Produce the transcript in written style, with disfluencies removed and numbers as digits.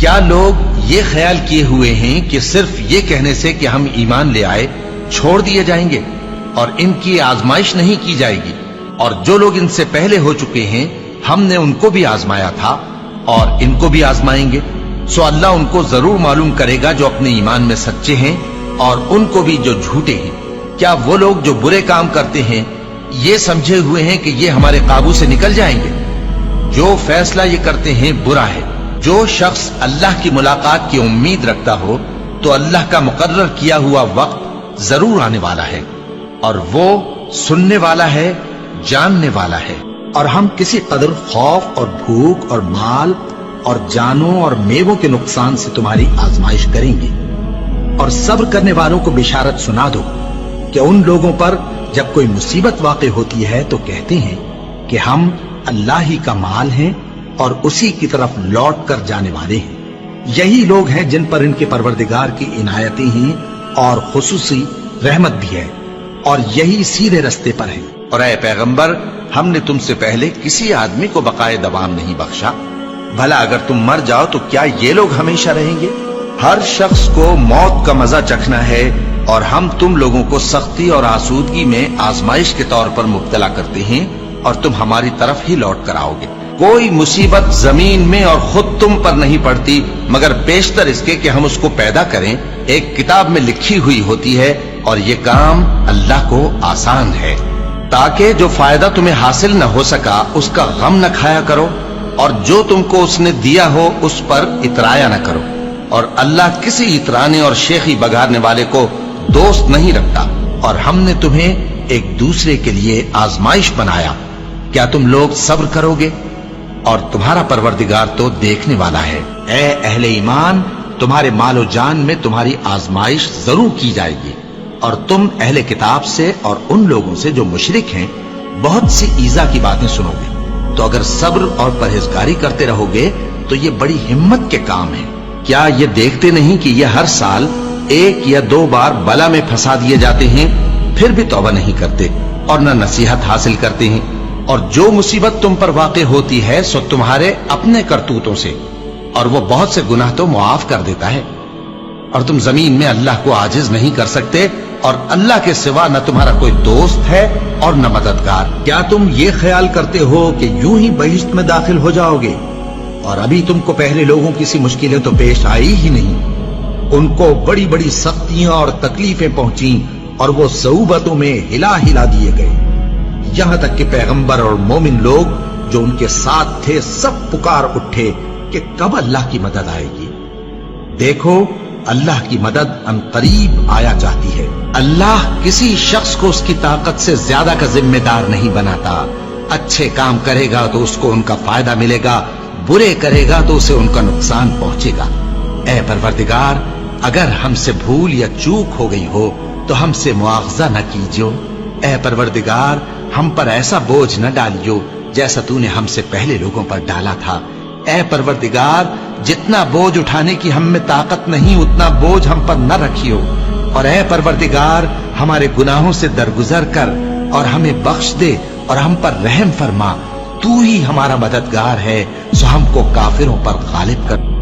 کیا لوگ یہ خیال کیے ہوئے ہیں کہ صرف یہ کہنے سے کہ ہم ایمان لے آئے چھوڑ دیے جائیں گے اور ان کی آزمائش نہیں کی جائے گی؟ اور جو لوگ ان سے پہلے ہو چکے ہیں ہم نے ان کو بھی آزمایا تھا اور ان کو بھی آزمائیں گے، سو اللہ ان کو ضرور معلوم کرے گا جو اپنے ایمان میں سچے ہیں اور ان کو بھی جو جھوٹے ہیں۔ کیا وہ لوگ جو برے کام کرتے ہیں یہ سمجھے ہوئے ہیں کہ یہ ہمارے قابو سے نکل جائیں گے؟ جو فیصلہ یہ کرتے ہیں برا ہے۔ جو شخص اللہ کی ملاقات کی امید رکھتا ہو تو اللہ کا مقرر کیا ہوا وقت ضرور آنے والا ہے، اور وہ سننے والا ہے، جاننے والا ہے۔ اور ہم کسی قدر خوف اور بھوک اور مال اور جانوں اور میووں کے نقصان سے تمہاری آزمائش کریں گے، اور صبر کرنے والوں کو بشارت سنا دو کہ ان لوگوں پر جب کوئی مصیبت واقع ہوتی ہے تو کہتے ہیں کہ ہم اللہ ہی کا مال ہیں اور اسی کی طرف لوٹ کر جانے والے ہیں۔ یہی لوگ ہیں جن پر ان کے پروردگار کی عنایتیں ہیں اور خصوصی رحمت بھی ہے، اور یہی سیدھے رستے پر ہیں۔ اور اے پیغمبر، ہم نے تم سے پہلے کسی آدمی کو بقائے دوام نہیں بخشا، بھلا اگر تم مر جاؤ تو کیا یہ لوگ ہمیشہ رہیں گے؟ ہر شخص کو موت کا مزہ چکھنا ہے، اور ہم تم لوگوں کو سختی اور آسودگی میں آزمائش کے طور پر مبتلا کرتے ہیں، اور تم ہماری طرف ہی لوٹ کر آؤ گے۔ کوئی مصیبت زمین میں اور خود تم پر نہیں پڑتی مگر بیشتر اس کے کہ ہم اس کو پیدا کریں ایک کتاب میں لکھی ہوئی ہوتی ہے، اور یہ کام اللہ کو آسان ہے، تاکہ جو فائدہ تمہیں حاصل نہ ہو سکا اس کا غم نہ کھایا کرو، اور جو تم کو اس نے دیا ہو اس پر اترایا نہ کرو۔ اور اللہ کسی اترانے اور شیخی بگاڑنے والے کو دوست نہیں رکھتا، اور ہم نے تمہیں ایک دوسرے کے لیے آزمائش بنایا، کیا تم لوگ صبر کرو گے؟ اور تمہارا پروردگار تو دیکھنے والا ہے۔ اے اہل ایمان، تمہارے مال و جان میں تمہاری آزمائش ضرور کی جائے گی، اور تم اہل کتاب سے اور ان لوگوں سے جو مشرک ہیں بہت سی ایذا کی باتیں سنو گے، تو اگر صبر اور پرہیزگاری کرتے رہو گے تو یہ بڑی ہمت کے کام ہے۔ کیا یہ دیکھتے نہیں کہ یہ ہر سال 1 یا 2 بار بلا میں پھنسا دیے جاتے ہیں، پھر بھی توبہ نہیں کرتے اور نہ نصیحت حاصل کرتے ہیں؟ اور جو مصیبت تم پر واقع ہوتی ہے سو تمہارے اپنے کرتوتوں سے، اور وہ بہت سے گناہ تو معاف کر دیتا ہے، اور تم زمین میں اللہ کو عاجز نہیں کر سکتے، اور اللہ کے سوا نہ تمہارا کوئی دوست ہے اور نہ مددگار۔ کیا تم یہ خیال کرتے ہو کہ یوں ہی بہشت میں داخل ہو جاؤ گے، اور ابھی تم کو پہلے لوگوں کی سی مشکلیں تو پیش آئی ہی نہیں؟ ان کو بڑی بڑی سختیاں اور تکلیفیں پہنچیں، اور وہ صعوبتوں میں ہلا ہلا دیے گئے، یہاں تک کہ پیغمبر اور مومن لوگ جو ان کے ساتھ تھے سب پکار اٹھے کہ کب اللہ کی مدد آئے گی۔ دیکھو، اللہ کی مدد ان قریب آیا چاہتی ہے۔ اللہ کسی شخص کو اس کی طاقت سے زیادہ کا ذمہ دار نہیں بناتا۔ اچھے کام کرے گا تو اس کو ان کا فائدہ ملے گا، برے کرے گا تو اسے ان کا نقصان پہنچے گا۔ اے پروردگار، اگر ہم سے بھول یا چوک ہو گئی ہو تو ہم سے مواخذہ نہ کیجو۔ اے پروردگار، ہم پر ایسا بوجھ نہ ڈالیو جیسا تو نے ہم سے پہلے لوگوں پر ڈالا تھا۔ اے پروردگار، جتنا بوجھ اٹھانے کی ہم میں طاقت نہیں اتنا بوجھ ہم پر نہ رکھیو، اور اے پروردگار ہمارے گناہوں سے درگزر کر اور ہمیں بخش دے اور ہم پر رحم فرما، تو ہی ہمارا مددگار ہے، سو ہم کو کافروں پر غالب کر۔